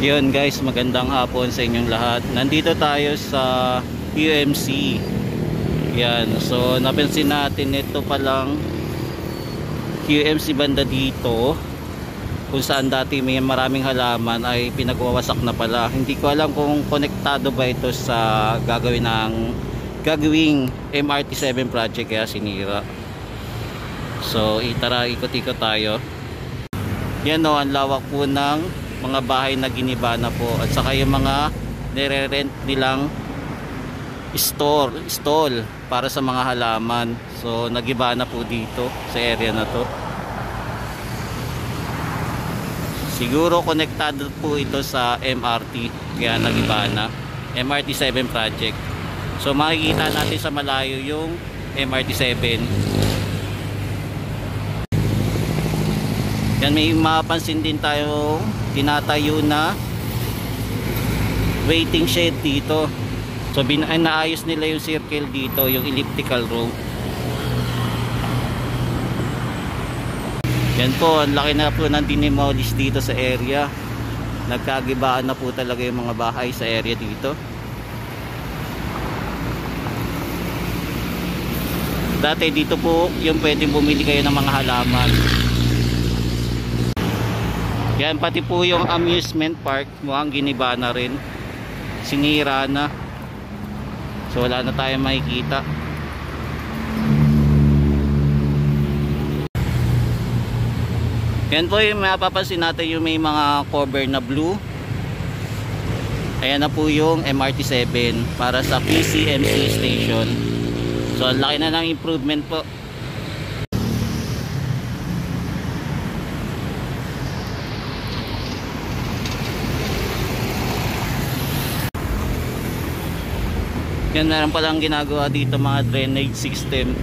Yun guys, magandang hapon sa inyong lahat. Nandito tayo sa UMC. Yan, so napansin natin ito palang UMC banda dito, kung saan dati may maraming halaman ay pinagwawasak na pala. Hindi ko alam kung konektado ba ito sa gagawing MRT7 project kaya sinira. So tara, ikot-ikot tayo. Yan o, ang lawak po ng mga bahay na giniba na po, at saka yung mga nire-rent nilang stall para sa mga halaman. So nagiba na po dito sa area na to. Siguro konektado po ito sa MRT kaya nagiba na. MRT7 project. So makikita natin sa malayo yung MRT7. Yan, may mapapansin din tayo tinatayo na waiting shed dito. So naayos nila yung circle dito, yung elliptical row. Yan po, ang laki na po ng dinimolish dito sa area. Nagkagibaan na po talaga yung mga bahay sa area dito. Dati dito po yung pwedeng bumili kayo ng mga halaman. Yan, pati po yung amusement park mukhang giniba na rin, sinira na. So wala na tayong makikita. Yan po yung mapapansin natin, yung may mga cover na blue. Ayan na po yung MRT7 para sa PCMC station. So ang laki na ng improvement po. Yan, meron palang ginagawa dito mga drainage system.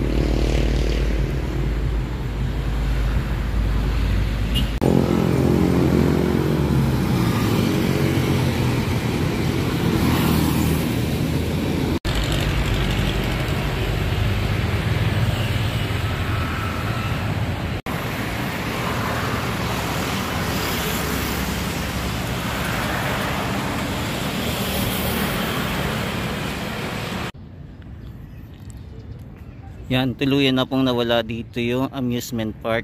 Yan, tuluyan na pong nawala dito yung amusement park.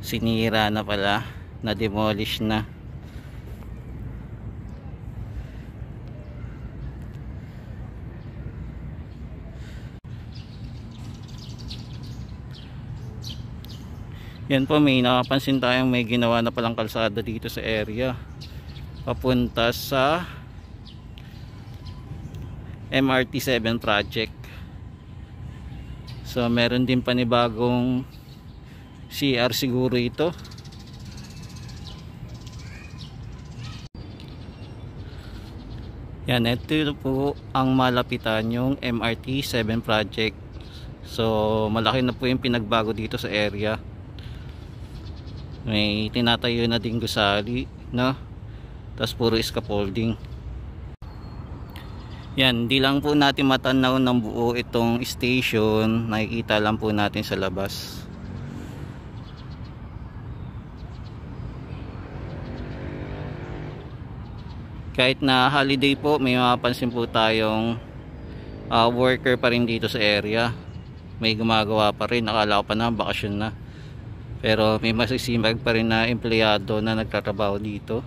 Sinira na pala, na-demolish na. Yan po, may nakapansin tayong may ginawa na palang kalsada dito sa area papunta sa MRT7 project. So meron din panibagong CR siguro ito. Yan, ito po ang malapitan yung MRT7 project. So malaki na po yung pinagbago dito sa area. May tinatayo na ding gusali, no? Tapos puro scaffolding. Yan, hindi lang po natin matanaw ng buo itong station, nakikita lang po natin sa labas. Kahit na holiday po, may mapapansin po tayong worker pa rin dito sa area. May gumagawa pa rin, akala ko pa na bakasyon na. Pero may masisimag pa rin na empleyado na nagtatrabaho dito.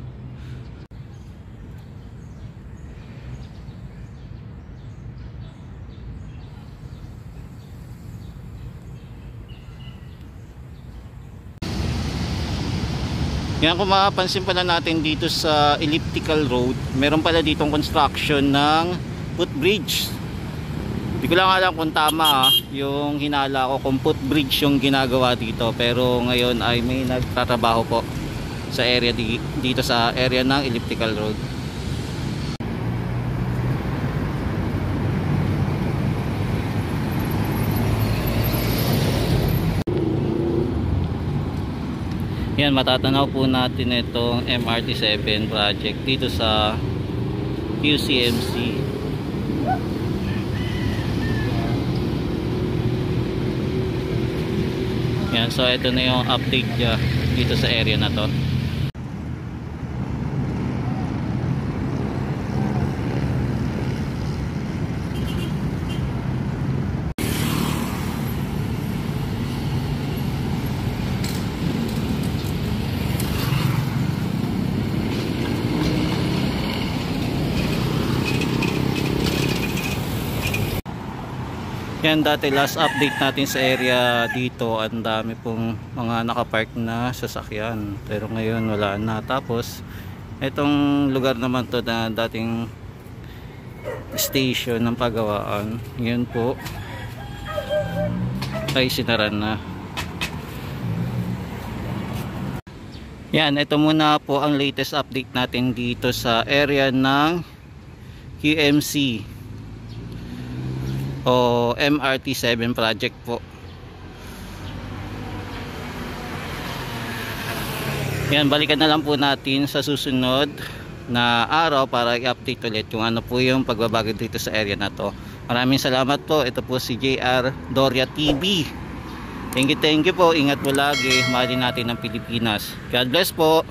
Yan, kung mapapansin pala natin dito sa elliptical road, meron pala ditong construction ng footbridge. Hindi ko lang alam kung tama yung hinala ko kung footbridge yung ginagawa dito, pero ngayon ay may nagtatrabaho po sa area dito sa area ng elliptical road. Yan, matatanaw po natin itong MRT7 project dito sa QCMC. Yan, so ito na yung update niya dito sa area na to. Yan, dati last update natin sa area dito, ang dami pong mga nakapark na sasakyan, pero ngayon wala na. Tapos itong lugar naman to na dating station ng pagawaan, yun po ay sinaran na. Yan, ito muna po ang latest update natin dito sa area ng QMC o MRT7 project po. Yan, balikan na lang po natin sa susunod na araw para i-update ulit kung ano po yung pagbabago dito sa area na to. Maraming salamat po. Ito po si JR Doria TV. Thank you po. Ingat po lagi. Mahalin natin ang Pilipinas. God bless po.